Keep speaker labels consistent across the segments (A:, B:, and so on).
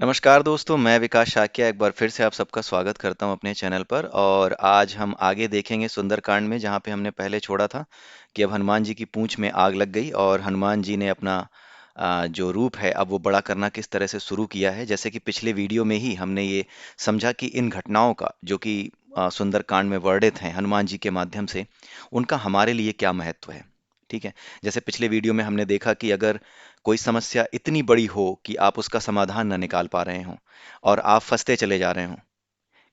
A: नमस्कार दोस्तों, मैं विकास शाक्य एक बार फिर से आप सबका स्वागत करता हूं अपने चैनल पर। और आज हम आगे देखेंगे सुंदरकांड में, जहां पे हमने पहले छोड़ा था कि अब हनुमान जी की पूंछ में आग लग गई और हनुमान जी ने अपना जो रूप है अब वो बड़ा करना किस तरह से शुरू किया है। जैसे कि पिछले वीडियो में ही हमने ये समझा कि इन घटनाओं का जो कि सुंदरकांड में वर्णित हैं हनुमान जी के माध्यम से, उनका हमारे लिए क्या महत्व है। ठीक है। जैसे पिछले वीडियो में हमने देखा कि अगर कोई समस्या इतनी बड़ी हो कि आप उसका समाधान ना निकाल पा रहे हो और आप फंसते चले जा रहे हो,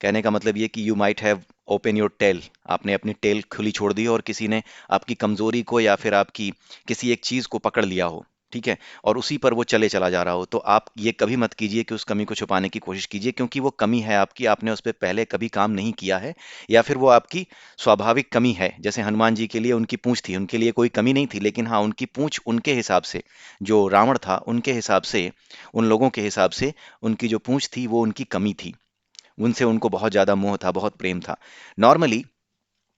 A: कहने का मतलब ये कि you might have open your tail, आपने अपनी टेल खुली छोड़ दी और किसी ने आपकी कमजोरी को या फिर आपकी किसी एक चीज को पकड़ लिया हो। ठीक है। और उसी पर वो चले चला जा रहा हो, तो आप ये कभी मत कीजिए कि उस कमी को छुपाने की कोशिश कीजिए, क्योंकि वो कमी है आपकी, आपने उस पर पहले कभी काम नहीं किया है, या फिर वो आपकी स्वाभाविक कमी है। जैसे हनुमान जी के लिए उनकी पूंछ थी, उनके लिए कोई कमी नहीं थी, लेकिन हाँ, उनकी पूंछ उनके हिसाब से, जो रावण था उनके हिसाब से, उन लोगों के हिसाब से उनकी जो पूंछ थी वो उनकी कमी थी। उनसे उनको बहुत ज़्यादा मोह था, बहुत प्रेम था। नॉर्मली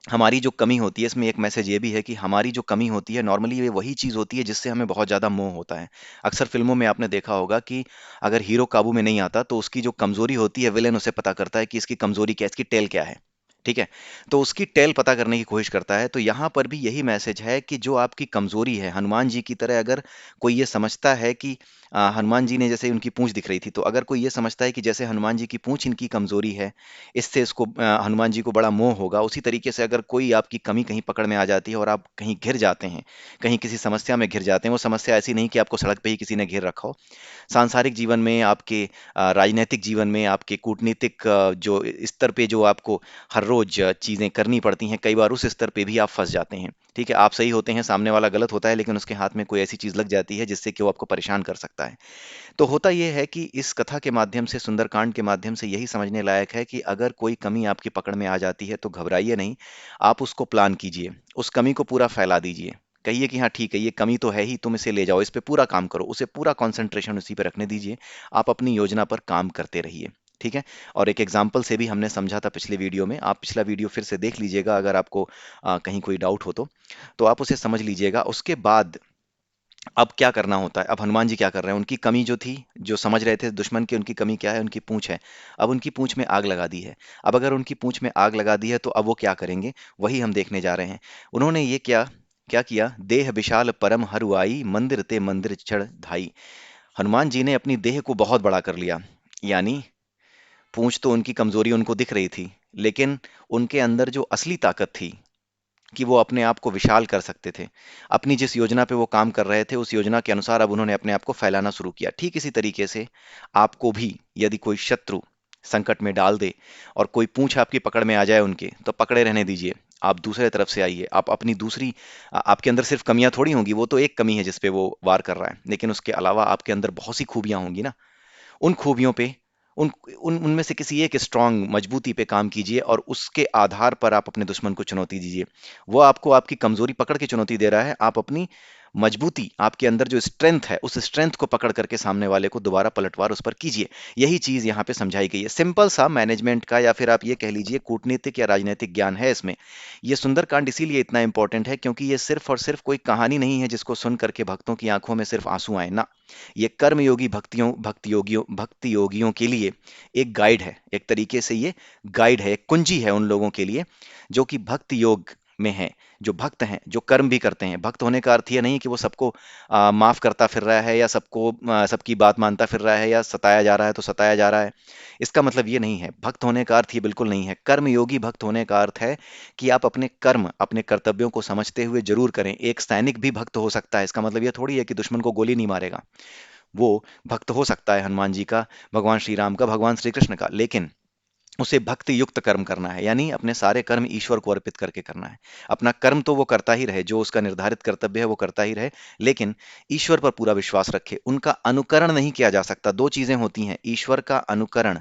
A: हमारी जो कमी होती है, इसमें एक मैसेज ये भी है कि हमारी जो कमी होती है नॉर्मली ये वही चीज़ होती है जिससे हमें बहुत ज़्यादा मोह होता है। अक्सर फिल्मों में आपने देखा होगा कि अगर हीरो काबू में नहीं आता तो उसकी जो कमज़ोरी होती है, विलेन उसे पता करता है कि इसकी कमज़ोरी क्या है, इसकी टेल क्या है। ठीक है। तो उसकी टेल पता करने की कोशिश करता है। तो यहाँ पर भी यही मैसेज है कि जो आपकी कमज़ोरी है, हनुमान जी की तरह अगर कोई ये समझता है कि हनुमान जी ने, जैसे उनकी पूँछ दिख रही थी, तो अगर कोई ये समझता है कि जैसे हनुमान जी की पूँछ इनकी कमज़ोरी है, इससे इसको हनुमान जी को बड़ा मोह होगा, उसी तरीके से अगर कोई आपकी कमी कहीं पकड़ में आ जाती है और आप कहीं घिर जाते हैं, कहीं किसी समस्या में घिर जाते हैं, वो समस्या ऐसी नहीं कि आपको सड़क पे ही किसी ने घेर रखा हो। सांसारिक जीवन में, आपके राजनैतिक जीवन में, आपके कूटनीतिक जो स्तर पे जो आपको हर रोज चीज़ें करनी पड़ती हैं, कई बार उस स्तर पे भी आप फंस जाते हैं। ठीक है। आप सही होते हैं, सामने वाला गलत होता है, लेकिन उसके हाथ में कोई ऐसी चीज़ लग जाती है जिससे कि वो आपको परेशान कर सकता है। तो होता यह है कि इस कथा के माध्यम से, सुंदरकांड के माध्यम से यही समझने लायक है कि अगर कोई कमी आपकी पकड़ में आ जाती है तो घबराइए नहीं, आप उसको प्लान कीजिए, उस कमी को पूरा फैला दीजिए। कहिए कि हाँ ठीक है, ये कमी तो है ही, तुम इसे ले जाओ, इस पे पूरा काम करो, उसे पूरा कंसंट्रेशन उसी पे रखने दीजिए। आप अपनी योजना पर काम करते रहिए। ठीक है। और एक एग्जाम्पल से भी हमने समझा था पिछले वीडियो में, आप पिछला वीडियो फिर से देख लीजिएगा अगर आपको कहीं कोई डाउट हो तो आप उसे समझ लीजिएगा। उसके बाद अब क्या करना होता है, अब हनुमान जी क्या कर रहे हैं, उनकी कमी जो थी, जो समझ रहे थे दुश्मन की उनकी कमी क्या है, उनकी पूंछ है। अब उनकी पूंछ में आग लगा दी है। अब अगर उनकी पूंछ में आग लगा दी है तो अब वो क्या करेंगे, वही हम देखने जा रहे हैं। उन्होंने ये क्या क्या किया, देह विशाल परम हरुआई, मंदिर ते मंदिर चढ़ धाई। हनुमान जी ने अपनी देह को बहुत बड़ा कर लिया। यानी पूंछ तो उनकी कमजोरी उनको दिख रही थी, लेकिन उनके अंदर जो असली ताकत थी कि वो अपने आप को विशाल कर सकते थे। अपनी जिस योजना पे वो काम कर रहे थे, उस योजना के अनुसार अब उन्होंने अपने आप को फैलाना शुरू किया। ठीक इसी तरीके से आपको भी, यदि कोई शत्रु संकट में डाल दे और कोई पूंछ आपकी पकड़ में आ जाए उनके, तो पकड़े रहने दीजिए। आप दूसरे तरफ से आइए, आप अपनी दूसरी, आपके अंदर सिर्फ कमियां थोड़ी होंगी, वो तो एक कमी है जिस पे वो वार कर रहा है, लेकिन उसके अलावा आपके अंदर बहुत सी खूबियां होंगी ना। उन खूबियों पे, उन उन उनमें से किसी एक स्ट्रांग मजबूती पे काम कीजिए और उसके आधार पर आप अपने दुश्मन को चुनौती दीजिए। वो आपको आपकी कमजोरी पकड़ के चुनौती दे रहा है, आप अपनी मजबूती, आपके अंदर जो स्ट्रेंथ है, उस स्ट्रेंथ को पकड़ करके सामने वाले को दोबारा पलटवार उस पर कीजिए। यही चीज यहाँ पे समझाई गई है। सिंपल सा मैनेजमेंट का, या फिर आप ये कह लीजिए कूटनीतिक या राजनीतिक ज्ञान है इसमें। ये सुंदरकांड इसीलिए इतना इंपॉर्टेंट है क्योंकि ये सिर्फ और सिर्फ कोई कहानी नहीं है जिसको सुन करके भक्तों की आंखों में सिर्फ आंसू आए ना। ये कर्मयोगी भक्ति योगियों के लिए एक गाइड है, एक तरीके से ये गाइड है, एक कुंजी है उन लोगों के लिए जो कि भक्ति योग में हैं, जो भक्त हैं, जो कर्म भी करते हैं। भक्त होने का अर्थ ये नहीं कि वो सबको माफ करता फिर रहा है, या सबको सबकी बात मानता फिर रहा है, या सताया जा रहा है तो सताया जा रहा है। इसका मतलब ये नहीं है। भक्त होने का अर्थ ये बिल्कुल नहीं है। कर्मयोगी भक्त होने का अर्थ है कि आप अपने कर्म, अपने कर्तव्यों को समझते हुए जरूर करें। एक सैनिक भी भक्त हो सकता है, इसका मतलब ये थोड़ी है कि दुश्मन को गोली नहीं मारेगा। वो भक्त हो सकता है हनुमान जी का, भगवान श्री राम का, भगवान श्री कृष्ण का, लेकिन उसे भक्ति युक्त कर्म करना है, यानी अपने सारे कर्म ईश्वर को अर्पित करके करना है। अपना कर्म तो वो करता ही रहे, जो उसका निर्धारित कर्तव्य है वो करता ही रहे, लेकिन ईश्वर पर पूरा विश्वास रखे। उनका अनुकरण नहीं किया जा सकता। दो चीजें होती हैं, ईश्वर का अनुकरण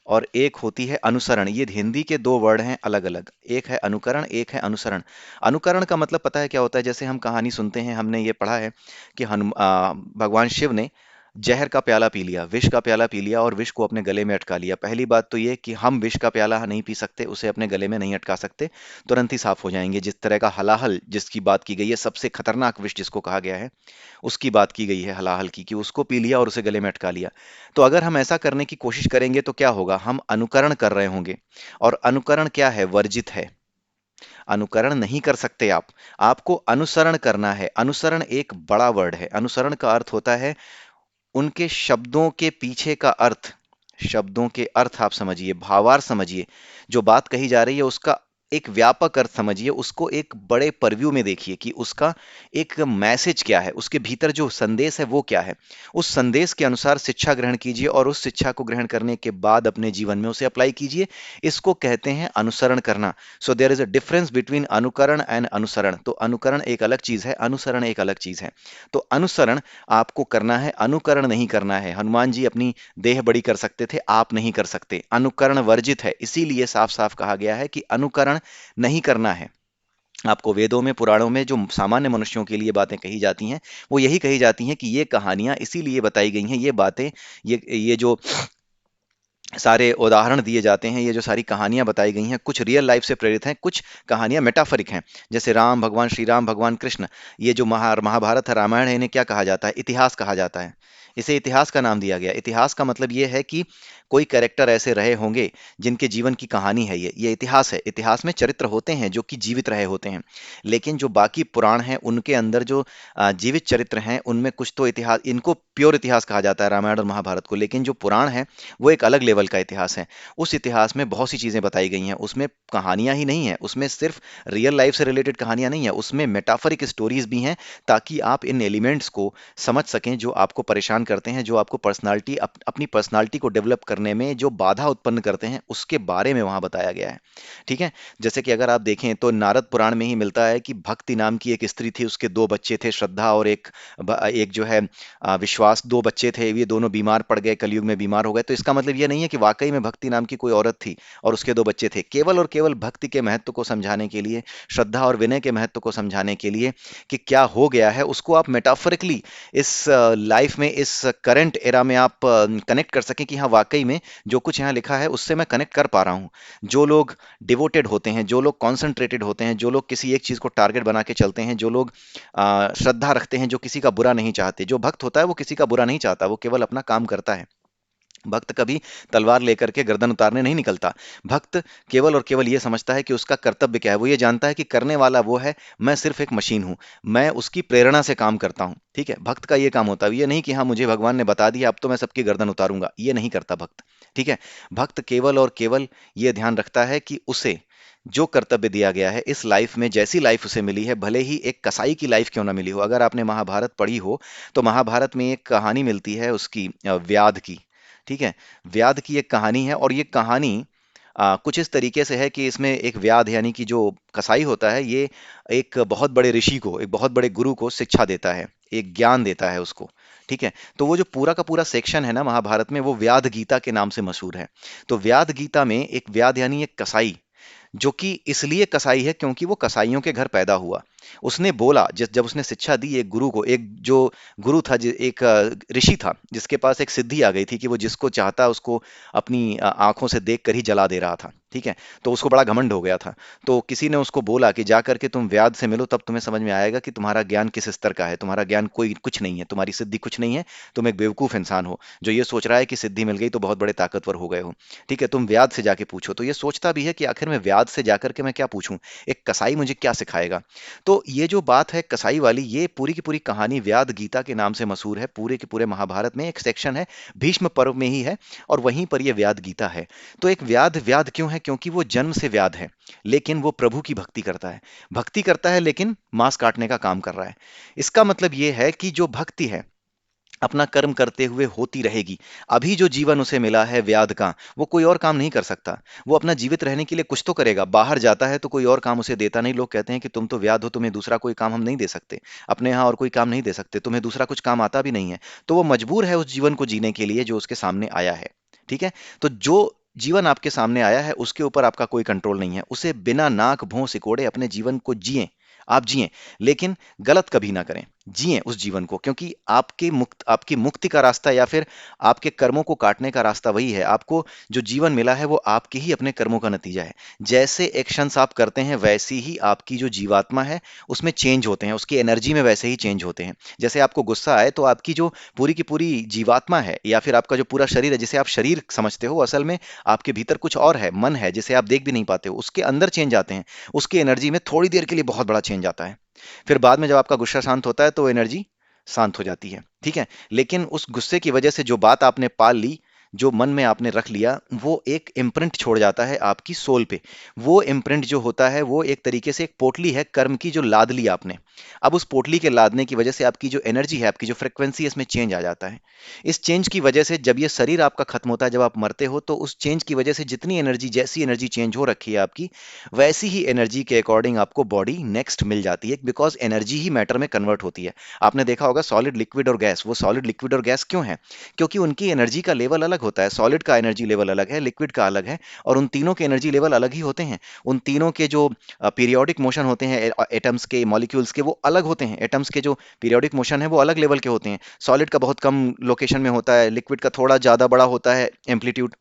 A: और एक होती है अनुसरण। ये हिंदी के दो वर्ड हैं अलग अलग, एक है अनुकरण, एक है अनुसरण। अनुकरण का मतलब पता है क्या होता है, जैसे हम कहानी सुनते हैं, हमने ये पढ़ा है कि भगवान शिव ने जहर का प्याला पी लिया, विष का प्याला पी लिया और विष को अपने गले में अटका लिया। पहली बात तो ये कि हम विष का प्याला नहीं पी सकते, उसे अपने गले में नहीं अटका सकते, तुरंत ही साफ हो जाएंगे। जिस तरह का हलाहल जिसकी बात की गई है, सबसे खतरनाक विष जिसको कहा गया है, उसकी बात की गई है हलाहल की, कि उसको पी लिया और उसे गले में अटका लिया। तो अगर हम ऐसा करने की कोशिश करेंगे तो क्या होगा, हम अनुकरण कर रहे होंगे। और अनुकरण क्या है, वर्जित है। अनुकरण नहीं कर सकते आप, आपको अनुसरण करना है। अनुसरण एक बड़ा वर्ड है। अनुसरण का अर्थ होता है उनके शब्दों के पीछे का अर्थ। शब्दों के अर्थ आप समझिए, भावार्थ समझिए, जो बात कही जा रही है उसका एक व्यापक अर्थ समझिए, उसको एक बड़े परव्यू में देखिए कि उसका एक मैसेज क्या है, उसके भीतर जो संदेश है वो क्या है। उस संदेश के अनुसार शिक्षा ग्रहण कीजिए और उस शिक्षा को ग्रहण करने के बाद अपने जीवन में उसे अप्लाई कीजिए। इसको कहते हैं अनुसरण करना। So there is a difference between अनुकरण एंड अनुसरण। तो अनुकरण एक अलग चीज है, अनुसरण एक अलग चीज है। तो अनुसरण आपको करना है, अनुकरण नहीं करना है। हनुमान जी अपनी देह बड़ी कर सकते थे, आप नहीं कर सकते। अनुकरण वर्जित है, इसीलिए साफ साफ कहा गया है कि अनुकरण नहीं करना है। आपको वेदों में, पुराणों में जो सामान्य मनुष्यों के लिए बातें कही जाती हैं, वो यही कही जाती हैं कि ये कहानियां इसीलिए बताई गई हैं, ये बातें, ये जो सारे उदाहरण दिए जाते हैं, ये जो सारी कहानियां बताई गई हैं, कुछ रियल लाइफ से प्रेरित हैं, कुछ कहानियां मेटाफरिक हैं। जैसे राम भगवान, श्री राम भगवान कृष्ण, ये जो महाभारत है, रामायण है, इन्हें क्या कहा जाता है, इतिहास कहा जाता है। इसे इतिहास का नाम दिया गया। इतिहास का मतलब ये है कि कोई कैरेक्टर ऐसे रहे होंगे जिनके जीवन की कहानी है, ये इतिहास है। इतिहास में चरित्र होते हैं जो कि जीवित रहे होते हैं, लेकिन जो बाकी पुराण हैं उनके अंदर जो जीवित चरित्र हैं, उनमें कुछ तो इतिहास, इनको प्योर इतिहास कहा जाता है, रामायण और महाभारत को। लेकिन जो पुराण है वो एक अलग लेवल का इतिहास है। उस इतिहास में बहुत सी चीजें बताई गई हैं, उसमें कहानियां ही नहीं है, उसमें सिर्फ रियल लाइफ से रिलेटेड कहानियां नहीं है, उसमें मेटाफरिक स्टोरीज भी हैं, ताकि आप इन एलिमेंट्स को समझ सकें जो आपको परेशान करते हैं, जो आपको पर्सनालिटी, अपनी पर्सनालिटी को डेवलप करने में जो बाधा उत्पन्न करते हैं, उसके बारे में वहां बताया गया है। ठीक है। जैसे कि अगर आप देखें तो नारद पुराण में ही मिलता है कि भक्ति नाम की एक स्त्री थी, उसके दो बच्चे थे, श्रद्धा और एक जो है विश्वास। दो बच्चे थे, ये दोनों बीमार पड़ गए, कलयुग में बीमार हो गए। तो इसका मतलब ये नहीं है कि वाकई में भक्ति नाम की कोई औरत थी और उसके दो बच्चे थे। केवल और केवल भक्ति के महत्व को समझाने के लिए, श्रद्धा और विनय के महत्व को समझाने के लिए कि क्या हो गया है, उसको आप मेटाफोरिकली इस लाइफ में, इस करंट एरा में आप कनेक्ट कर सकें कि हाँ वाकई में जो कुछ यहाँ लिखा है उससे मैं कनेक्ट कर पा रहा हूँ। जो लोग डिवोटेड होते हैं, जो लोग कॉन्सेंट्रेटेड होते हैं, जो लोग किसी एक चीज को टारगेट बना के चलते हैं, जो लोग श्रद्धा रखते हैं, जो किसी का बुरा नहीं चाहते। जो भक्त होता है वो किसी का बुरा नहीं चाहता, वो केवल अपना काम करता है। भक्त कभी तलवार लेकर के गर्दन उतारने नहीं निकलता। भक्त केवल और केवल ये समझता है कि उसका कर्तव्य क्या है। वो ये जानता है कि करने वाला वो है, मैं सिर्फ एक मशीन हूं, मैं उसकी प्रेरणा से काम करता हूं। ठीक है, भक्त का ये काम होता है। ये नहीं कि हाँ मुझे भगवान ने बता दिया अब तो मैं सबकी गर्दन उतारूंगा, ये नहीं करता भक्त। ठीक है। भक्त केवल और केवल ये ध्यान रखता है कि उसे जो कर्तव्य दिया गया है इस लाइफ में, जैसी लाइफ उसे मिली है, भले ही एक कसाई की लाइफ क्यों ना मिली हो। अगर आपने महाभारत पढ़ी हो तो महाभारत में एक कहानी मिलती है उसकी, व्याध की। ठीक है। व्याध की एक कहानी है और ये कहानी कुछ इस तरीके से है कि इसमें एक व्याध यानी कि जो कसाई होता है, ये एक बहुत बड़े ऋषि को, एक बहुत बड़े गुरु को शिक्षा देता है, एक ज्ञान देता है उसको। ठीक है। तो वो जो पूरा का पूरा सेक्शन है ना महाभारत में, वो व्याध गीता के नाम से मशहूर है। तो व्याध गीता में एक व्याध यानी एक कसाई, जो कि इसलिए कसाई है क्योंकि वो कसाईयों के घर पैदा हुआ। उसने बोला, जिस जब उसने शिक्षा दी एक गुरु को, एक जो गुरु था, एक ऋषि था जिसके पास एक सिद्धि आ गई थी कि वो जिसको चाहता उसको अपनी आंखों से देख कर ही जला दे रहा था। ठीक है। तो उसको बड़ा घमंड हो गया था। तो किसी ने उसको बोला कि जा करके तुम व्याध से मिलो, तब तुम्हें समझ में आएगा कि तुम्हारा ज्ञान किस स्तर का है। तुम्हारा ज्ञान कोई कुछ नहीं है, तुम्हारी सिद्धि कुछ नहीं है, तुम एक बेवकूफ इंसान हो जो ये सोच रहा है कि सिद्धि मिल गई तो बहुत बड़े ताकतवर हो गए हो। ठीक है, तुम व्याध से जाके पूछो। तो ये सोचता भी है कि आखिर में व्याध से जाकर के मैं क्या पूछूं, एक कसाई मुझे क्या सिखाएगा। तो ये जो बात है कसाई वाली, ये पूरी की पूरी कहानी व्याध गीता के नाम से मशहूर है। पूरे के पूरे महाभारत में एक सेक्शन है, भीष्म पर्व में ही है, और वहीं पर यह व्याध गीता है। तो एक व्याध व्याध क्यों है, क्योंकि वो जन्म से व्याध है, लेकिन वो प्रभु की भक्ति करता है। भक्ति करता है लेकिन मांस काटने का काम कर रहा है। इसका मतलब ये है कि जो भक्ति है अपना कर्म करते हुए होती रहेगी। अभी जो जीवन उसे मिला है व्याध का, वो कोई और काम नहीं कर सकता। वो अपना जीवित रहने के लिए कुछ तो करेगा। बाहर जाता है तो कोई और काम उसे देता नहीं। लोग कहते हैं कि तुम तो व्याध हो, तुम्हें दूसरा कोई काम हम नहीं दे सकते, अपने यहाँ और कोई काम नहीं दे सकते, तुम्हें दूसरा कुछ काम आता भी नहीं है। तो वो मजबूर है उस जीवन को जीने के लिए जो उसके सामने आया है। ठीक है। तो जो जीवन आपके सामने आया है उसके ऊपर आपका कोई कंट्रोल नहीं है। उसे बिना नाक भों सिकोड़े अपने जीवन को जिए, आप जिए, लेकिन गलत कभी ना करें। जिएं उस जीवन को, क्योंकि आपकी मुक्ति का रास्ता या फिर आपके कर्मों को काटने का रास्ता वही है। आपको जो जीवन मिला है वो आपके ही अपने कर्मों का नतीजा है। जैसे एक्शंस आप करते हैं वैसी ही आपकी जो जीवात्मा है उसमें चेंज होते हैं, उसकी एनर्जी में वैसे ही चेंज होते हैं। जैसे आपको गुस्सा आए तो आपकी जो पूरी की पूरी जीवात्मा है या फिर आपका जो पूरा शरीर है, जिसे आप शरीर समझते हो, असल में आपके भीतर कुछ और है, मन है जिसे आप देख भी नहीं पाते हो, उसके अंदर चेंज आते हैं। उसकी एनर्जी में थोड़ी देर के लिए बहुत बड़ा चेंज आता है। फिर बाद में जब आपका गुस्सा शांत होता है तो वो एनर्जी शांत हो जाती है, ठीक है। लेकिन उस गुस्से की वजह से जो बात आपने पाल ली, जो मन में आपने रख लिया, वो एक इम्प्रिंट छोड़ जाता है आपकी सोल पे। वो इम्प्रिंट जो होता है वो एक तरीके से एक पोटली है कर्म की, जो लाद ली आपने। अब उस पोटली के लादने की वजह से आपकी जो एनर्जी है, आपकी जो फ्रिक्वेंसी है, इसमें चेंज आ जाता है। इस चेंज की वजह से जब ये शरीर आपका खत्म होता है, जब आप मरते हो, तो उस चेंज की वजह से जितनी एनर्जी, जैसी एनर्जी चेंज हो रखी है आपकी, वैसी ही एनर्जी के अकॉर्डिंग आपको बॉडी नेक्स्ट मिल जाती है, बिकॉज एनर्जी ही मैटर में कन्वर्ट होती है। आपने देखा होगा सॉलिड, लिक्विड और गैस, वो सॉलिड, लिक्विड और गैस क्यों है? क्योंकि उनकी एनर्जी का लेवल अलग होता है। सॉलिड का एनर्जी लेवल अलग है, लिक्विड का अलग है, और उन तीनों के एनर्जी लेवल अलग ही होते हैं। उन तीनों के जो पीरियोडिक मोशन होते हैं एटम्स के, मॉलिक्यूल्स के, वो अलग होते हैं। एटम्स के जो पीरियोडिक मोशन है वो अलग लेवल के होते हैं। सॉलिड का बहुत कम लोकेशन में होता है, लिक्विड का थोड़ा ज्यादा बड़ा होता है एम्पलीट्यूड,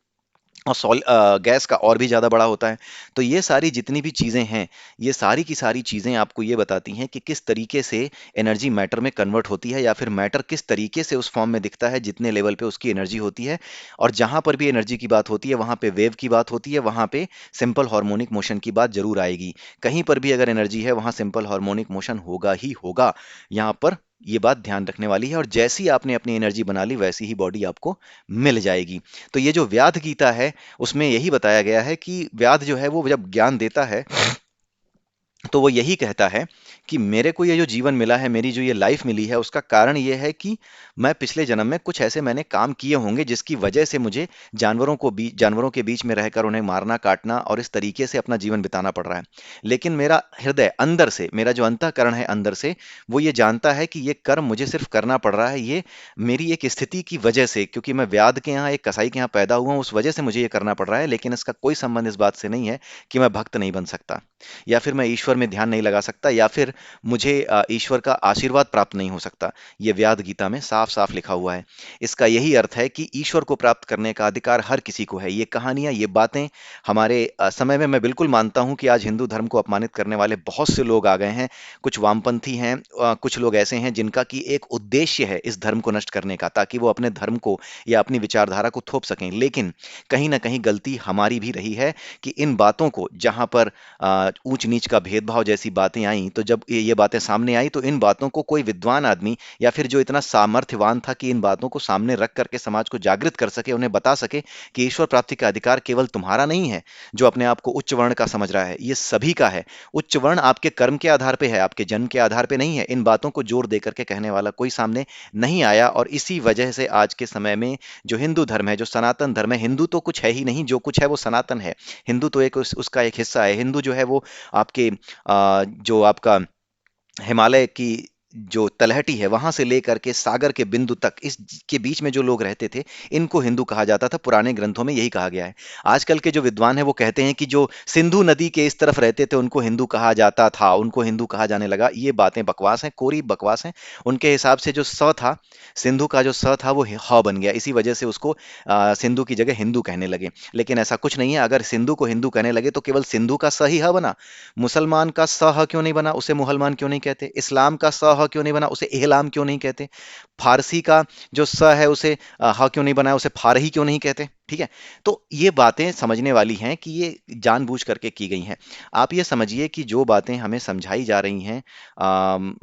A: और गैस का और भी ज़्यादा बड़ा होता है। तो ये सारी जितनी भी चीज़ें हैं, ये सारी की सारी चीज़ें आपको ये बताती हैं कि किस तरीके से एनर्जी मैटर में कन्वर्ट होती है, या फिर मैटर किस तरीके से उस फॉर्म में दिखता है जितने लेवल पे उसकी एनर्जी होती है। और जहाँ पर भी एनर्जी की बात होती है वहाँ पे वेव की बात होती है, वहाँ पे सिंपल हार्मोनिक मोशन की बात जरूर आएगी। कहीं पर भी अगर एनर्जी है वहाँ सिंपल हार्मोनिक मोशन होगा ही होगा। यहाँ पर ये बात ध्यान रखने वाली है, और जैसी आपने अपनी एनर्जी बना ली वैसी ही बॉडी आपको मिल जाएगी। तो ये जो व्याध गीता है उसमें यही बताया गया है कि व्याध जो है वो जब ज्ञान देता है तो वो यही कहता है कि मेरे को ये जो जीवन मिला है, मेरी जो ये लाइफ मिली है, उसका कारण ये है कि मैं पिछले जन्म में कुछ ऐसे मैंने काम किए होंगे जिसकी वजह से मुझे जानवरों के बीच में रहकर उन्हें मारना, काटना और इस तरीके से अपना जीवन बिताना पड़ रहा है। लेकिन मेरा हृदय अंदर से, मेरा जो अंतःकरण है अंदर से, वो ये जानता है कि ये कर्म मुझे सिर्फ करना पड़ रहा है, ये मेरी एक स्थिति की वजह से, क्योंकि मैं व्याध के यहाँ, एक कसाई के यहाँ पैदा हुआ हूं, उस वजह से मुझे ये करना पड़ रहा है। लेकिन इसका कोई संबंध इस बात से नहीं है कि मैं भक्त नहीं बन सकता, या फिर मैं ईश्वर में ध्यान नहीं लगा सकता, या फिर मुझे ईश्वर का आशीर्वाद प्राप्त नहीं हो सकता। ये व्याद गीता में साफ साफ लिखा हुआ है। इसका यही अर्थ है कि ईश्वर को प्राप्त करने का अधिकार हर किसी को है। ये कहानियां, ये बातें हमारे समय में, मैं बिल्कुल मानता हूं कि आज हिंदू धर्म को अपमानित करने वाले बहुत से लोग आ गए हैं। कुछ वामपंथी हैं, कुछ लोग ऐसे हैं जिनका कि एक उद्देश्य है इस धर्म को नष्ट करने का, ताकि वो अपने धर्म को या अपनी विचारधारा को थोप सकें। लेकिन कहीं ना कहीं गलती हमारी भी रही है कि इन बातों को, जहां पर ऊंच नीच का भेदभाव जैसी बातें आई, तो जब ये बातें सामने आई तो इन बातों को कोई विद्वान आदमी या फिर जो इतना सामर्थ्यवान था कि इन बातों को सामने रख करके समाज को जागृत कर सके, उन्हें बता सके कि ईश्वर प्राप्ति का अधिकार केवल तुम्हारा नहीं है जो अपने आप को उच्च वर्ण का समझ रहा है, ये सभी का है। उच्च वर्ण आपके कर्म के आधार पे है, आपके जन्म के आधार पे नहीं है। इन बातों को जोर दे करके कहने वाला कोई सामने नहीं आया, और इसी वजह से आज के समय में जो हिंदू धर्म है, जो सनातन धर्म है, हिंदू तो कुछ है ही नहीं, जो कुछ है वो सनातन है। हिंदू तो एक उसका एक हिस्सा है। हिंदू जो है वो आपके जो आपका हिमालय की जो तलहटी है वहां से लेकर के सागर के बिंदु तक, इस के बीच में जो लोग रहते थे, इनको हिंदू कहा जाता था। पुराने ग्रंथों में यही कहा गया है। आजकल के जो विद्वान हैं वो कहते हैं कि जो सिंधु नदी के इस तरफ रहते थे उनको हिंदू कहा जाता था, उनको हिंदू कहा जाने लगा। ये बातें बकवास हैं, कोरी बकवास हैं। उनके हिसाब से जो स था, सिंधु का जो स था वो ह बन गया, इसी वजह से उसको सिंधु की जगह हिंदू कहने लगे। लेकिन ऐसा कुछ नहीं है। अगर सिंधु को हिंदू कहने लगे तो केवल सिंधु का स ही ह बना। मुसलमान का स ह क्यों नहीं बना, उसे मुसलमान क्यों नहीं कहते? इस्लाम का स ह क्यों नहीं बना, उसे इहलाम क्यों नहीं कहते? फारसी का जो स है उसे ह क्यों नहीं बनाया, उसे फारही क्यों नहीं कहते? ठीक है। तो ये बातें समझने वाली हैं कि ये जानबूझ करके की गई हैं। आप ये समझिए कि जो बातें हमें समझाई जा रही हैं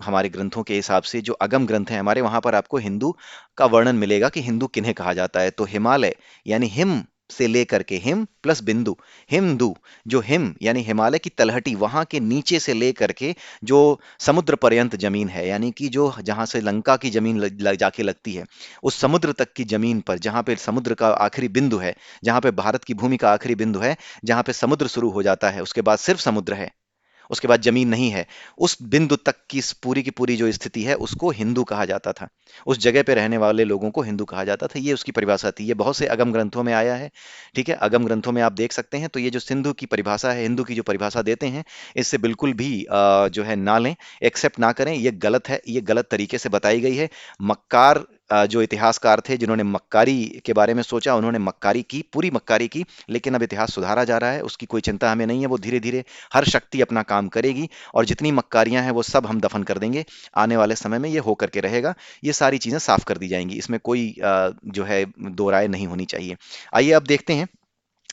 A: हमारे ग्रंथों के हिसाब से, जो अगम ग्रंथ हैं हमारे, वहां पर आपको हिंदू का वर्णन मिलेगा कि हिंदू किन्हें कहा जाता है। तो हिमालय यानी हिम से लेकर के, हिम प्लस बिंदु, हिमदू, जो हिम यानी हिमालय की तलहटी, वहां के नीचे से लेकर के जो समुद्र पर्यंत जमीन है, यानी कि जो जहां से लंका की जमीन जाके लगती है, उस समुद्र तक की जमीन पर, जहां पे समुद्र का आखिरी बिंदु है, जहां पे भारत की भूमि का आखिरी बिंदु है, जहां पे समुद्र शुरू हो जाता है, उसके बाद सिर्फ समुद्र है, उसके बाद जमीन नहीं है, उस बिंदु तक की पूरी जो स्थिति है उसको हिंदू कहा जाता था। उस जगह पे रहने वाले लोगों को हिंदू कहा जाता था, ये उसकी परिभाषा थी। ये बहुत से अगम ग्रंथों में आया है। ठीक है, अगम ग्रंथों में आप देख सकते हैं। तो ये जो सिंधु की परिभाषा है, हिंदू की जो परिभाषा देते हैं, इससे बिल्कुल भी जो है ना लें, एक्सेप्ट ना करें। ये गलत है, ये गलत तरीके से बताई गई है। मक्कार जो इतिहासकार थे जिन्होंने मक्कारी के बारे में सोचा, उन्होंने मक्कारी की, पूरी मक्कारी की। लेकिन अब इतिहास सुधारा जा रहा है, उसकी कोई चिंता हमें नहीं है। वो धीरे धीरे हर शक्ति अपना काम करेगी और जितनी मक्कारियां हैं वो सब हम दफन कर देंगे। आने वाले समय में ये हो करके रहेगा। ये सारी चीजें साफ कर दी जाएंगी, इसमें कोई जो है दो राय नहीं होनी चाहिए। आइए अब देखते हैं।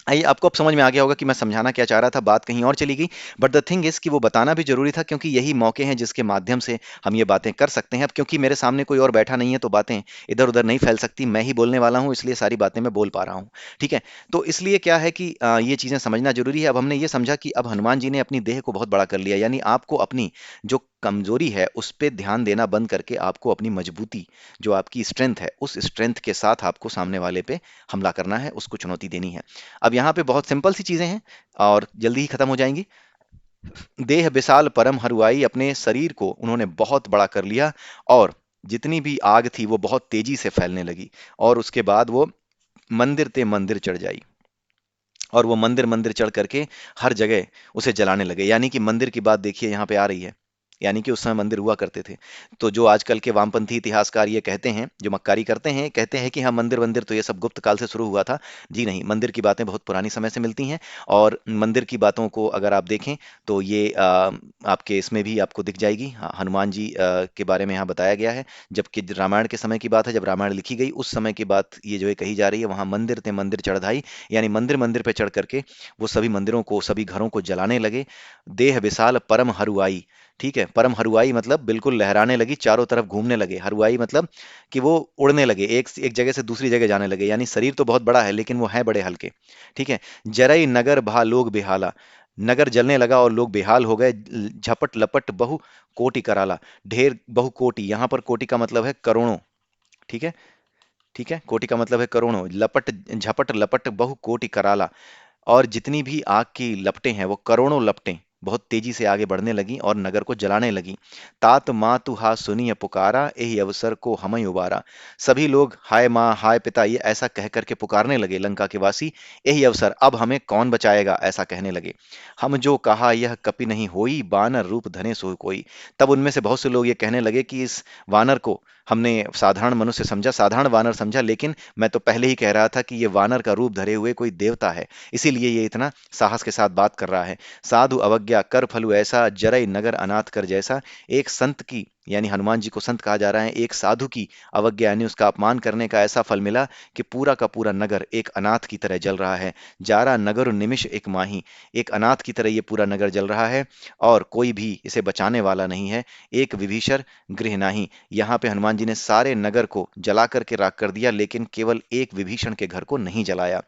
A: आइए, आपको अब समझ में आ गया होगा कि मैं समझाना क्या चाह रहा था, बात कहीं और चली गई। बट द थिंग इज कि वो बताना भी जरूरी था, क्योंकि यही मौके हैं जिसके माध्यम से हम ये बातें कर सकते हैं। अब क्योंकि मेरे सामने कोई और बैठा नहीं है तो बातें इधर उधर नहीं फैल सकती, मैं ही बोलने वाला हूं, इसलिए सारी बातें मैं बोल पा रहा हूं। ठीक है, तो इसलिए क्या है कि ये चीजें समझना जरूरी है। अब हमने ये समझा कि अब हनुमान जी ने अपनी देह को बहुत बड़ा कर लिया, यानी आपको अपनी जो कमजोरी है उस पर ध्यान देना बंद करके आपको अपनी मजबूती, जो आपकी स्ट्रेंथ है, उस स्ट्रेंथ के साथ आपको सामने वाले पे हमला करना है, उसको चुनौती देनी है। अब यहाँ पे बहुत सिंपल सी चीजें हैं और जल्दी ही खत्म हो जाएंगी। देह विशाल परम हरुआई, अपने शरीर को उन्होंने बहुत बड़ा कर लिया और जितनी भी आग थी वो बहुत तेजी से फैलने लगी। और उसके बाद वो मंदिर ते मंदिर चढ़ जाई और वो मंदिर मंदिर चढ़ करके हर जगह उसे जलाने लगे। यानी कि मंदिर की बात देखिए यहाँ पे आ रही है, यानी कि उस समय मंदिर हुआ करते थे। तो जो आजकल के वामपंथी इतिहासकार ये कहते हैं, जो मक्कारी करते हैं, कहते हैं कि हाँ मंदिर मंदिर तो ये सब गुप्त काल से शुरू हुआ था। जी नहीं, मंदिर की बातें बहुत पुरानी समय से मिलती हैं। और मंदिर की बातों को अगर आप देखें तो ये आपके इसमें भी आपको दिख जाएगी। हाँ, हनुमान जी के बारे में यहाँ बताया गया है। जबकि रामायण के समय की बात है, जब रामायण लिखी गई उस समय की बात ये जो है कही जा रही है। वहां मंदिर ते मंदिर चढ़ाई, यानी मंदिर मंदिर पे चढ़ करके वो सभी मंदिरों को, सभी घरों को जलाने लगे। देह विशाल परम हरुआई। ठीक है, परम हरुआई मतलब बिल्कुल लहराने लगी, चारों तरफ घूमने लगे। हरुआई मतलब कि वो उड़ने लगे, एक एक जगह से दूसरी जगह जाने लगे। यानी शरीर तो बहुत बड़ा है लेकिन वो है बड़े हल्के। ठीक है, जरई नगर भा लोग बेहाला, नगर जलने लगा और लोग बेहाल हो गए। झपट लपट बहु कोटि कराला, ढेर बहु कोटि, यहां पर कोटि का मतलब है करोड़ों। ठीक है, ठीक है, कोटि का मतलब है करोड़ों। लपट, झपट लपट बहु कोटि कराला, और जितनी भी आग की लपटें हैं वो करोड़ों लपटें बहुत तेजी से आगे बढ़ने लगी और नगर को जलाने लगी। तात मातु हा सुनिय पुकारा, यही अवसर को हमई उबारा। सभी लोग हाय माँ हाय पिता ये ऐसा कह करके पुकारने लगे लंका के वासी। यही अवसर, अब हमें कौन बचाएगा, ऐसा कहने लगे। हम जो कहा यह कपि नहीं होई, बानर रूप धने सो कोई। तब उनमें से बहुत से लोग ये कहने लगे कि इस वानर को हमने साधारण मनुष्य समझा, साधारण वानर समझा, लेकिन मैं तो पहले ही कह रहा था कि ये वानर का रूप धरे हुए कोई देवता है, इसीलिए ये इतना साहस के साथ बात कर रहा है। साधु अवज्ञा कर फलु ऐसा, जरई नगर अनाथ कर जैसा। एक संत की, यानी हनुमान जी को संत कहा जा रहा है, एक साधु की अवज्ञा यानी उसका अपमान करने का ऐसा फल मिला कि पूरा का पूरा नगर एक अनाथ की तरह जल रहा है। जारा नगर निमिष एक माही, एक अनाथ की तरह ये पूरा नगर जल रहा है और कोई भी इसे बचाने वाला नहीं है। एक विभीषण गृह नाही, यहाँ पे हनुमान जी ने सारे नगर को जला करके राख कर दिया, लेकिन केवल एक विभीषण के घर को नहीं जलाया।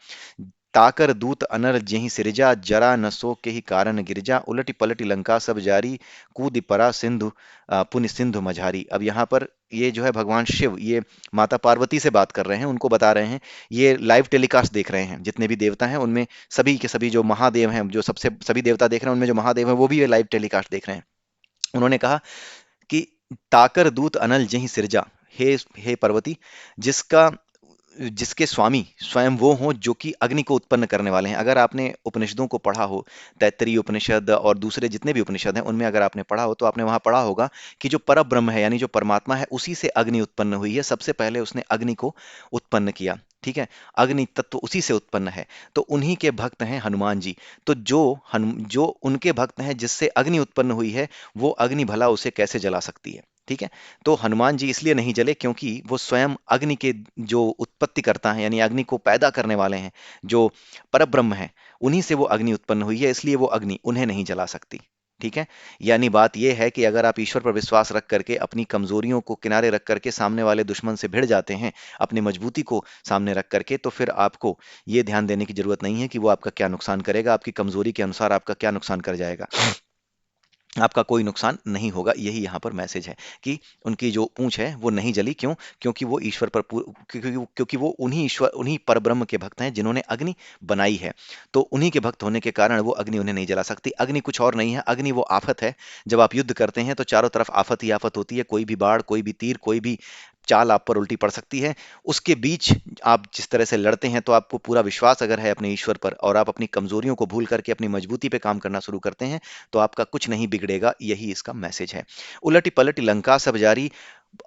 A: ताकर दूत अनर जेहि सिरजा, जरा न सो के ही कारण गिरजा। उलटी पलटी लंका सब जारी, कूद परा सिंधु पुनि सिंधु मझारी। अब यहाँ पर ये जो है भगवान शिव, ये माता पार्वती से बात कर रहे हैं, उनको बता रहे हैं। ये लाइव टेलीकास्ट देख रहे हैं, जितने भी देवता हैं उनमें सभी के सभी जो महादेव हैं, जो सबसे सभी देवता देख रहे हैं, उनमें जो महादेव हैं वो भी ये लाइव टेलीकास्ट देख रहे हैं। उन्होंने कहा कि ताकर दूत अनल जहि सिरजा, हे हे पार्वती, जिसका जिसके स्वामी स्वयं वो हों जो कि अग्नि को उत्पन्न करने वाले हैं। अगर आपने उपनिषदों को पढ़ा हो, तैत्तरीय उपनिषद और दूसरे जितने भी उपनिषद हैं उनमें अगर आपने पढ़ा हो तो आपने वहां पढ़ा होगा कि जो पर ब्रह्म है यानी जो परमात्मा है उसी से अग्नि उत्पन्न हुई है। सबसे पहले उसने अग्नि को उत्पन्न किया। ठीक है, अग्नि तत्व उसी से उत्पन्न है। तो उन्हीं के भक्त हैं हनुमान जी। तो जो उनके भक्त हैं जिससे अग्नि उत्पन्न हुई है, वो अग्नि भला उसे कैसे जला सकती है। ठीक है, तो हनुमान जी इसलिए नहीं जले क्योंकि वो स्वयं अग्नि के जो उत्पत्ति करता है, यानी अग्नि को पैदा करने वाले हैं, जो परब्रह्म है, उन्हीं से वो अग्नि उत्पन्न हुई है, इसलिए वो अग्नि उन्हें नहीं जला सकती। ठीक है, यानी बात यह है कि अगर आप ईश्वर पर विश्वास रख करके अपनी कमजोरियों को किनारे रख करके सामने वाले दुश्मन से भिड़ जाते हैं, अपनी मजबूती को सामने रख करके, तो फिर आपको ये ध्यान देने की जरूरत नहीं है कि वो आपका क्या नुकसान करेगा, आपकी कमजोरी के अनुसार आपका क्या नुकसान कर जाएगा। आपका कोई नुकसान नहीं होगा। यही यहाँ पर मैसेज है कि उनकी जो पूंछ है वो नहीं जली। क्यों? क्योंकि वो ईश्वर पर क्योंकि वो उन्हीं परब्रह्म के भक्त हैं जिन्होंने अग्नि बनाई है। तो उन्हीं के भक्त होने के कारण वो अग्नि उन्हें नहीं जला सकती। अग्नि कुछ और नहीं है, अग्नि वो आफत है। जब आप युद्ध करते हैं तो चारों तरफ आफत ही आफत होती है। कोई भी बाढ़, कोई भी तीर, कोई भी चाल आप पर उल्टी पड़ सकती है। उसके बीच आप जिस तरह से लड़ते हैं, तो आपको पूरा विश्वास अगर है अपने ईश्वर पर और आप अपनी कमजोरियों को भूल करके अपनी मजबूती पे काम करना शुरू करते हैं, तो आपका कुछ नहीं बिगड़ेगा। यही इसका मैसेज है। उलटी पलटी लंका सब जारी,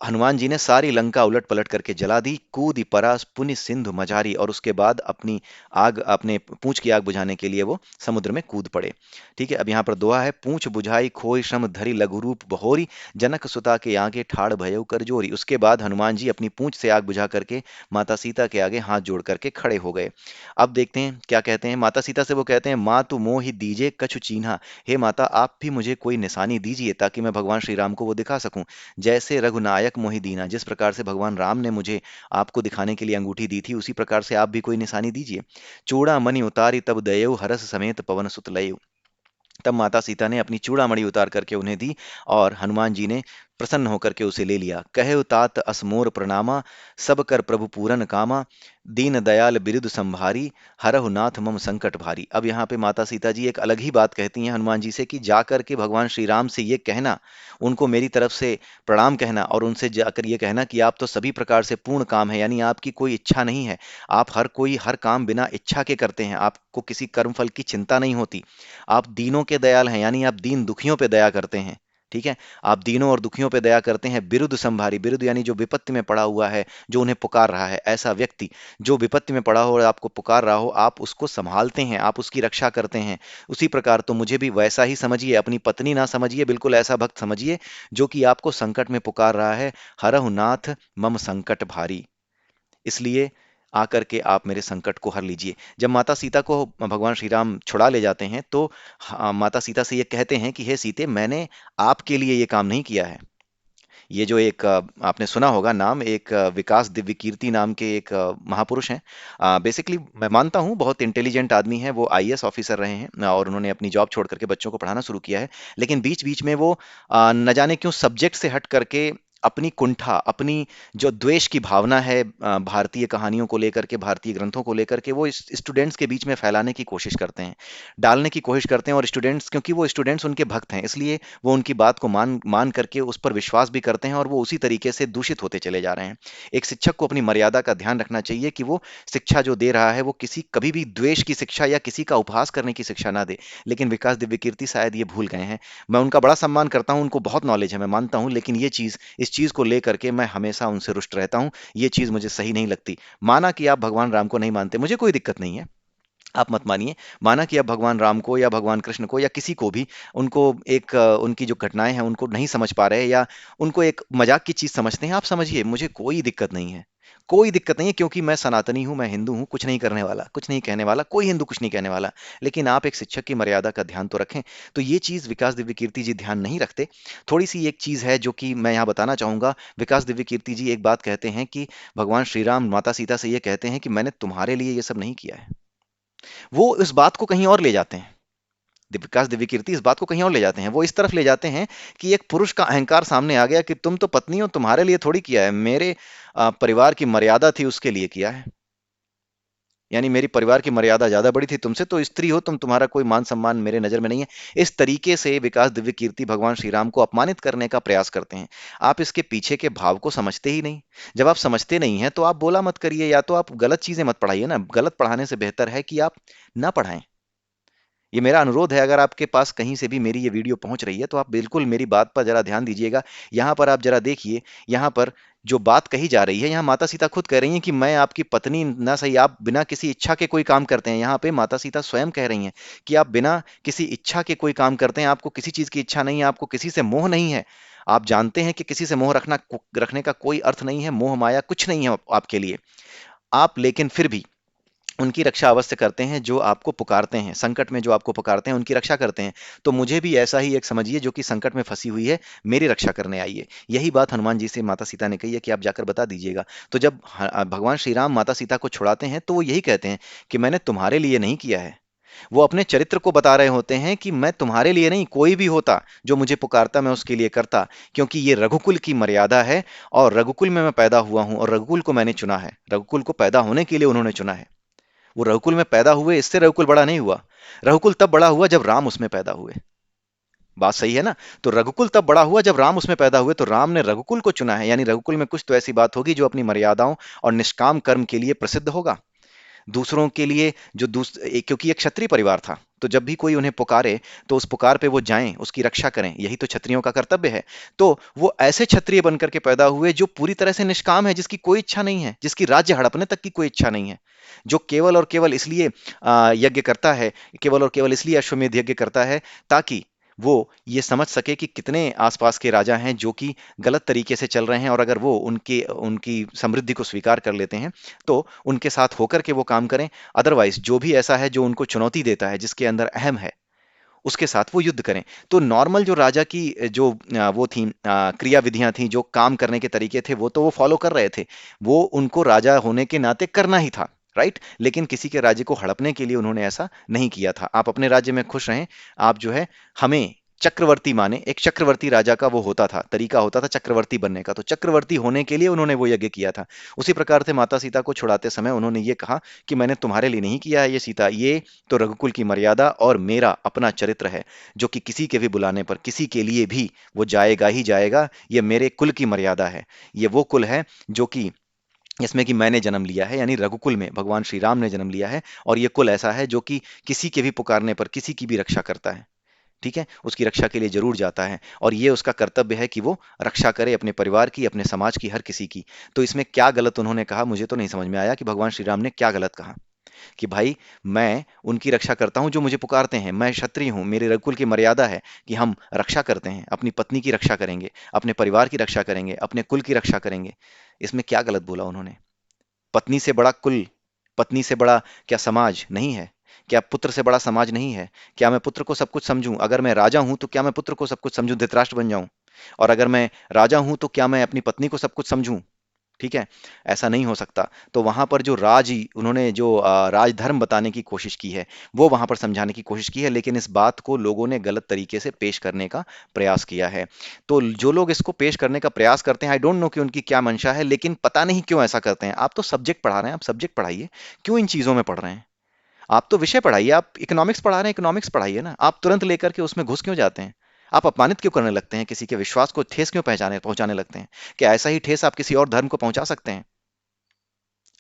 A: हनुमान जी ने सारी लंका उलट पलट करके जला दी। कूदी परास पुनि सिंधु मझारी, और उसके बाद अपने पूंछ की आग बुझाने के लिए वो समुद्र में कूद पड़े। ठीक है, अब यहाँ पर दोहा है, पूंछ बुझाई खोई श्रम धरी लघु रूप बहोरी, जनक सुता के आगे ठाड़ भयउ कर जोरी। उसके बाद हनुमान जी अपनी पूंछ से आग बुझा करके माता सीता के आगे हाथ जोड़ करके खड़े हो गए। अब देखते हैं क्या कहते हैं। माता सीता से वो कहते हैं, माँ तू मोहि दीजे कछु चीन्हा, हे माता आप भी मुझे कोई निशानी दीजिए ताकि मैं भगवान श्री राम को वो दिखा सकूं। जैसे रघुनायक मोहि दीना, जिस प्रकार से भगवान राम ने मुझे आपको दिखाने के लिए अंगूठी दी थी, उसी प्रकार से आप भी कोई निशानी दीजिए। चूड़ामणि उतारी तब दयऊ, हरस समेत पवन सुत लयऊ। तब माता सीता ने अपनी चूड़ामणि उतार करके उन्हें दी और हनुमान जी ने प्रसन्न होकर के उसे ले लिया। कहे तात असमोर प्रणामा, सब कर प्रभु पूरन कामा, दीन दयाल बिरुद संभारी, हरहु नाथ मम संकट भारी। अब यहाँ पे माता सीता जी एक अलग ही बात कहती हैं हनुमान जी से कि जाकर के भगवान श्री राम से ये कहना, उनको मेरी तरफ से प्रणाम कहना और उनसे जाकर ये कहना कि आप तो सभी प्रकार से पूर्ण काम है, यानी आपकी कोई इच्छा नहीं है। आप हर काम बिना इच्छा के करते हैं, आपको किसी कर्म फल की चिंता नहीं होती। आप दीनों के दयाल हैं, यानी आप दीन दुखियों पे दया करते हैं। ठीक है, आप दीनों और दुखियों पे दया करते हैं। बिरुद संभारी, बिरुद यानी जो विपत्ति में पड़ा हुआ है, जो उन्हें पुकार रहा है, ऐसा व्यक्ति जो विपत्ति में पड़ा हो और आपको पुकार रहा हो, आप उसको संभालते हैं, आप उसकी रक्षा करते हैं। उसी प्रकार तो मुझे भी वैसा ही समझिए, अपनी पत्नी ना समझिए, बिल्कुल ऐसा भक्त समझिए जो कि आपको संकट में पुकार रहा है। हरहु नाथ मम संकट भारी, इसलिए आकर के आप मेरे संकट को हर लीजिए। जब माता सीता को भगवान श्री राम छुड़ा ले जाते हैं, तो माता सीता से ये कहते हैं कि हे सीते, मैंने आपके लिए ये काम नहीं किया है। ये जो एक आपने सुना होगा नाम, एक विकास दिव्य कीर्ति नाम के एक महापुरुष हैं। बेसिकली मैं मानता हूँ बहुत इंटेलिजेंट आदमी है वो, आईएएस ऑफिसर रहे हैं और उन्होंने अपनी जॉब छोड़ करके बच्चों को पढ़ाना शुरू किया है। लेकिन बीच बीच में वो न जाने क्यों सब्जेक्ट से हट करके अपनी कुंठा, अपनी जो द्वेष की भावना है भारतीय कहानियों को लेकर के, भारतीय ग्रंथों को लेकर के, वो स्टूडेंट्स के बीच में फैलाने की कोशिश करते हैं, डालने की कोशिश करते हैं। और स्टूडेंट्स, क्योंकि वो स्टूडेंट्स उनके भक्त हैं, इसलिए वो उनकी बात को मान मान करके उस पर विश्वास भी करते हैं और वो उसी तरीके से दूषित होते चले जा रहे हैं। एक शिक्षक को अपनी मर्यादा का ध्यान रखना चाहिए कि वो शिक्षा जो दे रहा है वो किसी कभी भी द्वेष की शिक्षा या किसी का उपहास करने की शिक्षा ना दे। लेकिन विकास दिव्य कीर्ति शायद ये भूल गए हैं। मैं उनका बड़ा सम्मान करता हूं, उनको बहुत नॉलेज है, मैं मानता हूं, लेकिन ये चीज, इस चीज को लेकर के मैं हमेशा उनसे रुष्ट रहता हूं। ये चीज मुझे सही नहीं लगती। माना कि आप भगवान राम को नहीं मानते, मुझे कोई दिक्कत नहीं है, आप मत मानिए। माना कि आप भगवान राम को या भगवान कृष्ण को या किसी को भी, उनको एक उनकी जो घटनाएं हैं उनको नहीं समझ पा रहे हैं या उनको एक मजाक की चीज समझते हैं, आप समझिए, मुझे कोई दिक्कत नहीं है। कोई दिक्कत नहीं है, क्योंकि मैं सनातनी हूं, मैं हिंदू हूं, कुछ नहीं करने वाला, कुछ नहीं कहने वाला, कोई हिंदू कुछ नहीं कहने वाला। लेकिन आप एक शिक्षक की मर्यादा का ध्यान तो रखें। तो ये चीज विकास दिव्य कीर्ति जी ध्यान नहीं रखते। थोड़ी सी एक चीज है जो कि मैं यहाँ बताना चाहूंगा। विकास दिव्य कीर्ति जी एक बात कहते हैं कि भगवान श्री राम माता सीता से ये कहते हैं कि मैंने तुम्हारे लिए ये सब नहीं किया है। वो इस बात को कहीं और ले जाते हैं। विकास दिव्य कीर्ति इस बात को कहीं और ले जाते हैं। वो इस तरफ ले जाते हैं कि एक पुरुष का अहंकार सामने आ गया कि तुम तो पत्नी हो, तुम्हारे लिए थोड़ी किया है, मेरे परिवार की मर्यादा थी उसके लिए किया है। यानी मेरी परिवार की मर्यादा ज्यादा बड़ी थी तुमसे, तो स्त्री हो तुम, तुम्हारा कोई मान सम्मान मेरे नजर में नहीं है। इस तरीके से विकास दिव्य कीर्ति भगवान श्री राम को अपमानित करने का प्रयास करते हैं। आप इसके पीछे के भाव को समझते ही नहीं। जब आप समझते नहीं हैं तो आप बोला मत करिए, या तो आप गलत चीजें मत पढ़ाइए ना। गलत पढ़ाने से बेहतर है कि आप ना पढ़ाएं। ये मेरा अनुरोध है, अगर आपके पास कहीं से भी मेरी ये वीडियो पहुंच रही है तो आप बिल्कुल मेरी बात पर जरा ध्यान दीजिएगा। यहाँ पर आप जरा देखिए, यहाँ पर जो बात कही जा रही है, यहाँ माता सीता खुद कह रही हैं कि मैं आपकी पत्नी ना सही, आप बिना किसी इच्छा के कोई काम करते हैं। यहाँ पे माता सीता स्वयं कह रही हैं कि आप बिना किसी इच्छा के कोई काम करते हैं, आपको किसी चीज की इच्छा नहीं है, आपको किसी से मोह नहीं है। आप जानते हैं कि किसी से मोह रखने का कोई अर्थ नहीं है, मोह माया कुछ नहीं है आपके लिए। आप लेकिन फिर भी उनकी रक्षा अवश्य करते हैं जो आपको पुकारते हैं, संकट में जो आपको पुकारते हैं उनकी रक्षा करते हैं। तो मुझे भी ऐसा ही एक समझिए जो कि संकट में फंसी हुई है, मेरी रक्षा करने आई है। यही बात हनुमान जी से माता सीता ने कही है कि आप जाकर बता दीजिएगा। तो जब भगवान श्री राम माता सीता को छुड़ाते हैं तो वो यही कहते हैं कि मैंने तुम्हारे लिए नहीं किया है, वो अपने चरित्र को बता रहे होते हैं कि मैं तुम्हारे लिए नहीं, कोई भी होता जो मुझे पुकारता मैं उसके लिए करता, क्योंकि ये रघुकुल की मर्यादा है और रघुकुल में मैं पैदा हुआ हूं और रघुकुल को मैंने चुना है, रघुकुल को पैदा होने के लिए उन्होंने चुना है। वो रघुकुल में पैदा हुए, इससे रघुकुल बड़ा नहीं हुआ। रघुकुल तब बड़ा हुआ जब राम उसमें पैदा हुए। बात सही है ना? तो रघुकुल तब बड़ा हुआ जब राम उसमें पैदा हुए, तो राम ने रघुकुल को चुना है, यानी रघुकुल में कुछ तो ऐसी बात होगी जो अपनी मर्यादाओं और निष्काम कर्म के लिए प्रसिद्ध होगा। दूसरों के लिए जो क्योंकि एक क्षत्रिय परिवार था, तो जब भी कोई उन्हें पुकारे तो उस पुकार पे वो जाएं, उसकी रक्षा करें, यही तो क्षत्रियों का कर्तव्य है। तो वो ऐसे क्षत्रिय बनकर के पैदा हुए जो पूरी तरह से निष्काम है, जिसकी कोई इच्छा नहीं है, जिसकी राज्य हड़पने तक की कोई इच्छा नहीं है, जो केवल और केवल इसलिए यज्ञ करता है, केवल और केवल इसलिए अश्वमेध यज्ञ करता है ताकि वो ये समझ सके कि कितने आसपास के राजा हैं जो कि गलत तरीके से चल रहे हैं, और अगर वो उनकी उनकी समृद्धि को स्वीकार कर लेते हैं तो उनके साथ होकर के वो काम करें। अदरवाइज जो भी ऐसा है जो उनको चुनौती देता है, जिसके अंदर अहम है, उसके साथ वो युद्ध करें। तो नॉर्मल जो राजा की जो वो थी क्रिया विधियां थी, जो काम करने के तरीके थे, वो तो वो फॉलो कर रहे थे, वो उनको राजा होने के नाते करना ही था। राइट, लेकिन किसी के राज्य को हड़पने के लिए उन्होंने ऐसा नहीं किया था। आप अपने राज्य में खुश रहें, आप जो है हमें चक्रवर्ती माने, एक चक्रवर्ती राजा का वो होता था, तरीका होता था चक्रवर्ती बनने का, तो चक्रवर्ती होने के लिए उन्होंने वो यज्ञ किया था। उसी प्रकार से माता सीता को छुड़ाते समय उन्होंने ये कहा कि मैंने तुम्हारे लिए नहीं किया है ये सीता, ये तो रघुकुल की मर्यादा और मेरा अपना चरित्र है, जो कि किसी के भी बुलाने पर, किसी के लिए भी वो जाएगा ही जाएगा। ये मेरे कुल की मर्यादा है। ये वो कुल है जो कि इसमें कि मैंने जन्म लिया है, यानी रघुकुल में भगवान श्री राम ने जन्म लिया है, और ये कुल ऐसा है जो कि किसी के भी पुकारने पर किसी की भी रक्षा करता है। ठीक है, उसकी रक्षा के लिए जरूर जाता है, और ये उसका कर्तव्य है कि वो रक्षा करे अपने परिवार की, अपने समाज की, हर किसी की। तो इसमें क्या गलत उन्होंने कहा, मुझे तो नहीं समझ में आया कि भगवान श्री राम ने क्या गलत कहा। कि भाई, मैं उनकी रक्षा करता हूं जो मुझे पुकारते हैं, मैं क्षत्रिय हूं, मेरे रघुकुल की मर्यादा है कि हम रक्षा करते हैं, अपनी पत्नी की रक्षा करेंगे, अपने परिवार की रक्षा करेंगे, अपने कुल की रक्षा करेंगे। इसमें क्या गलत बोला उन्होंने? पत्नी से बड़ा कुल, पत्नी से बड़ा क्या समाज नहीं है? क्या पुत्र से बड़ा समाज नहीं है? क्या मैं पुत्र को सब कुछ समझूं? अगर मैं राजा हूं तो क्या मैं पुत्र को सब कुछ समझूं, धृतराष्ट्र बन जाऊं? और अगर मैं राजा हूं तो क्या मैं अपनी पत्नी को सब कुछ समझूं? ठीक है, ऐसा नहीं हो सकता। तो वहां पर जो उन्होंने जो राजधर्म बताने की कोशिश की है, वो वहां पर समझाने की कोशिश की है, लेकिन इस बात को लोगों ने गलत तरीके से पेश करने का प्रयास किया है। तो जो लोग इसको पेश करने का प्रयास करते हैं, आई डोंट नो कि उनकी क्या मंशा है, लेकिन पता नहीं क्यों ऐसा करते हैं। आप तो सब्जेक्ट पढ़ा रहे हैं, आप सब्जेक्ट पढ़ाइए, क्यों इन चीजों में पढ़ रहे हैं? आप तो विषय पढ़ाइए, आप इकोनॉमिक्स पढ़ा रहे हैं, इकोनॉमिक्स पढ़ाइए ना, आप तुरंत लेकर के उसमें घुस क्यों जाते हैं? आप अपमानित क्यों करने लगते हैं, किसी के विश्वास को ठेस क्यों पहचाने पहुंचाने लगते हैं? क्या ऐसा ही ठेस आप किसी और धर्म को पहुंचा सकते हैं?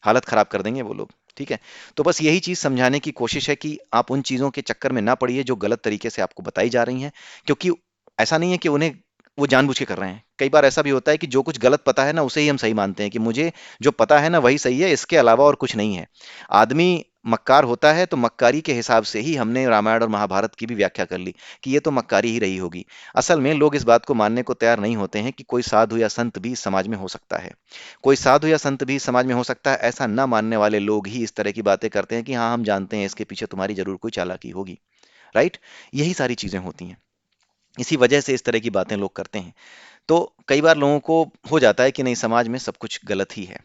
A: हालत खराब कर देंगे वो लोग। ठीक है, तो बस यही चीज समझाने की कोशिश है कि आप उन चीजों के चक्कर में ना पड़िए जो गलत तरीके से आपको बताई जा रही हैं, क्योंकि ऐसा नहीं है कि उन्हें वो जानबूझ के कर रहे हैं। कई बार ऐसा भी होता है कि जो कुछ गलत पता है ना, उसे ही हम सही मानते हैं कि मुझे जो पता है ना वही सही है, इसके अलावा और कुछ नहीं है। आदमी मक्कार होता है तो मक्कारी के हिसाब से ही हमने रामायण और महाभारत की भी व्याख्या कर ली कि ये तो मक्कारी ही रही होगी। असल में लोग इस बात को मानने को तैयार नहीं होते हैं कि कोई साधु या संत भी इस समाज में हो सकता है। कोई साधु या संत भी समाज में हो सकता है, ऐसा ना मानने वाले लोग ही इस तरह की बातें करते हैं कि हाँ, हम जानते हैं इसके पीछे तुम्हारी जरूर कोई चालाकी होगी। राइट, यही सारी चीजें होती हैं, इसी वजह से इस तरह की बातें लोग करते हैं। तो कई बार लोगों को हो जाता है कि नहीं, समाज में सब कुछ गलत ही है।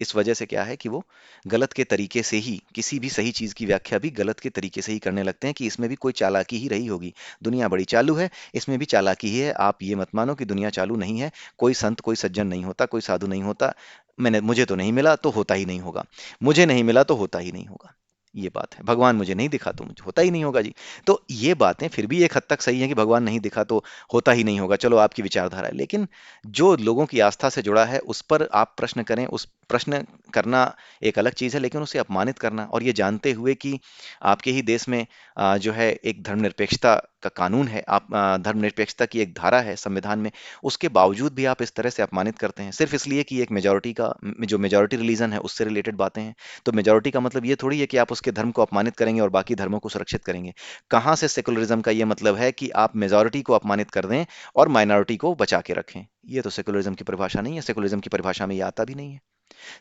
A: इस वजह से क्या है कि वो गलत के तरीके से ही किसी भी सही चीज की व्याख्या भी गलत के तरीके से ही करने लगते हैं कि इसमें भी कोई चालाकी ही रही होगी। दुनिया बड़ी चालू है, इसमें भी चालाकी ही है। आप ये मत मानो कि दुनिया चालू नहीं है। कोई संत, कोई सज्जन नहीं होता, कोई साधु नहीं होता। मुझे तो नहीं मिला तो होता ही नहीं होगा, मुझे नहीं मिला तो होता ही नहीं होगा। ये बात है, भगवान मुझे नहीं दिखा तो मुझे होता ही नहीं होगा जी। तो ये बातें फिर भी एक हद तक सही है कि भगवान नहीं दिखा तो होता ही नहीं होगा, चलो आपकी विचारधारा है, लेकिन जो लोगों की आस्था से जुड़ा है उस पर आप प्रश्न करें। उस प्रश्न करना एक अलग चीज है, लेकिन उसे अपमानित करना, और ये जानते हुए कि आपके ही देश में जो है एक धर्मनिरपेक्षता का कानून है, आप धर्मनिरपेक्षता की एक धारा है संविधान में, उसके बावजूद भी आप इस तरह से अपमानित करते हैं सिर्फ इसलिए कि एक मेजोरिटी का जो मेजोरिटी रिलीजन है उससे रिलेटेड बातें हैं। तो मेजोरिटी का मतलब ये थोड़ी है कि आप उसके धर्म को अपमानित करेंगे और बाकी धर्मों को सुरक्षित करेंगे। कहाँ से सेकुलरिज्म का ये मतलब है कि आप मेजोरिटी को अपमानित कर दें और माइनॉरिटी को बचा के रखें? ये तो सेकुलरिज्म की परिभाषा नहीं है, सेकुलरिज्म की परिभाषा में ये आता भी नहीं है।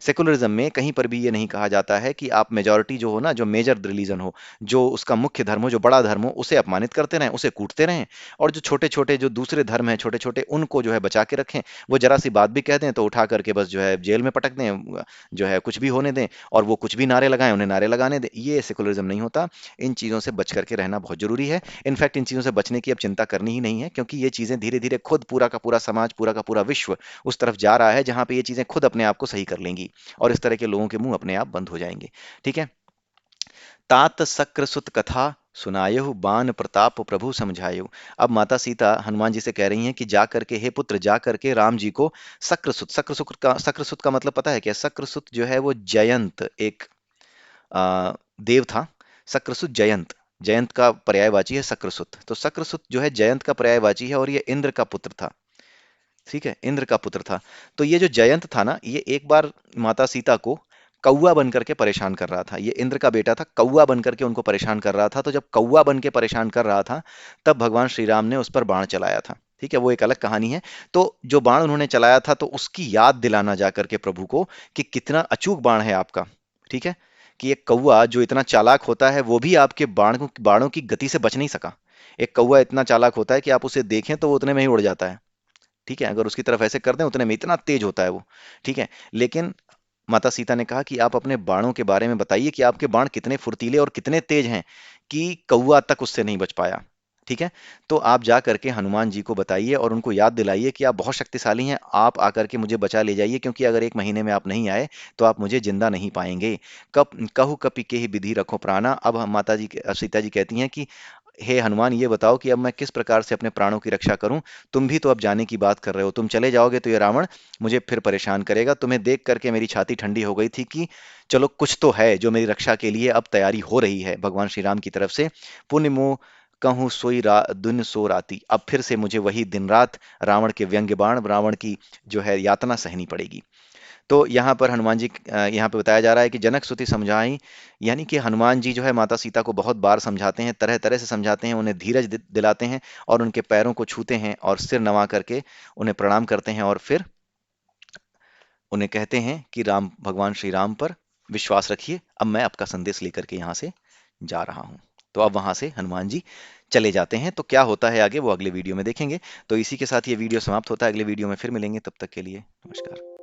A: सेकुलरिज्म में कहीं पर भी ये नहीं कहा जाता है कि आप मेजॉरिटी जो हो ना, जो मेजर रिलीजन हो, जो उसका मुख्य धर्म हो, जो बड़ा धर्म हो, उसे अपमानित करते रहें, उसे कूटते रहें, और जो छोटे छोटे जो दूसरे धर्म हैं, छोटे छोटे, उनको जो है बचा के रखें। वो जरा सी बात भी कह दें तो उठा करके बस जो है जेल में पटक दें, जो है कुछ भी होने दें, और वो कुछ भी नारे लगाएं, उन्हें नारे लगाने दें। ये सेकुलरिज्म नहीं होता। इन चीज़ों से बच करके रहना बहुत जरूरी है। इनफैक्ट इन चीज़ों से बचने की अब चिंता करनी ही नहीं है, क्योंकि ये चीज़ें धीरे धीरे खुद पूरा का पूरा समाज, पूरा का पूरा विश्व उस तरफ जा रहा है जहां पे ये चीज़ें खुद अपने आप को सही कर लेंगी, और इस तरह के लोगों के मुंह अपने आप बंद हो जाएंगे। ठीक है। तात सक्र सुत कथा सुनायहु बान प्रताप प्रभु समझायहु। अब माता सीता हनुमान जी से कह रही हैं कि जा करके, हे पुत्र, जा करके राम जी को सक्रसुत, सक्रसुत का मतलब पता है क्या? सक्रसुत जो है वो जयंत, एक देव था। सक्रसुत जयंत, जयंत का पर्यायवाची है सक्रसुत। तो सक्रसुत जो है जयंत का पर्यायवाची है, और ये इंद्र का पुत्र था। ठीक है, इंद्र का पुत्र था। तो ये जो जयंत था ना, ये एक बार माता सीता को कौवा बन करके परेशान कर रहा था। ये इंद्र का बेटा था, कौवा बन करके उनको परेशान कर रहा था। तो जब कौवा बन के परेशान कर रहा था, तब भगवान श्री राम ने उस पर बाण चलाया था। ठीक है, वो एक अलग कहानी है। तो जो बाण उन्होंने चलाया था, तो उसकी याद दिलाना जा करके प्रभु को कि कितना अचूक बाण है आपका। ठीक है, कि एक कौवा जो इतना चालाक होता है, वो भी आपके बाणों की गति से बच नहीं सका। एक कौवा इतना चालाक होता है कि आप उसे देखें तो वो उतने में ही उड़ जाता है। ठीक है, अगर उसकी तरफ ऐसे कर दें उतने में, इतना तेज होता है वो। ठीक है, लेकिन माता सीता ने कहा कि आप अपने बाणों के बारे में बताइए कि आपके बाण कितने फुर्तीले और कितने तेज हैं कि कौवा तक उससे नहीं बच पाया। ठीक है, तो आप जा करके हनुमान जी को बताइए और उनको याद दिलाइए कि आप बहुत शक्तिशाली हैं, आप आकर के मुझे बचा ले जाइए, क्योंकि अगर 1 महीने में आप नहीं आए तो आप मुझे जिंदा नहीं पाएंगे। कब कहु कपि के ही विधि रखो प्राणा। अब माता जी, सीता जी कहती हैं कि हे हनुमान, ये बताओ कि अब मैं किस प्रकार से अपने प्राणों की रक्षा करूं। तुम भी तो अब जाने की बात कर रहे हो, तुम चले जाओगे तो ये रावण मुझे फिर परेशान करेगा। तुम्हें देख करके मेरी छाती ठंडी हो गई थी कि चलो कुछ तो है जो मेरी रक्षा के लिए अब तैयारी हो रही है भगवान श्री राम की तरफ से। पुण्य मोह कहूँ सोई दिन सो राती। अब फिर से मुझे वही दिन रात रावण के व्यंग्य बाण, रावण की जो है यातना सहनी पड़ेगी। तो यहाँ पर हनुमान जी, यहाँ पे बताया जा रहा है कि जनक स्तुति समझाई, यानी कि हनुमान जी जो है माता सीता को बहुत बार समझाते हैं, तरह तरह से समझाते हैं, उन्हें धीरज दिलाते हैं, और उनके पैरों को छूते हैं और सिर नवा करके उन्हें प्रणाम करते हैं, और फिर उन्हें कहते हैं कि राम, भगवान श्री राम पर विश्वास रखिए, अब मैं आपका संदेश लेकर के यहाँ से जा रहा हूँ। तो अब वहां से हनुमान जी चले जाते हैं। तो क्या होता है आगे वो अगले वीडियो में देखेंगे। तो इसी के साथ ये वीडियो समाप्त होता है। अगले वीडियो में फिर मिलेंगे, तब तक के लिए नमस्कार।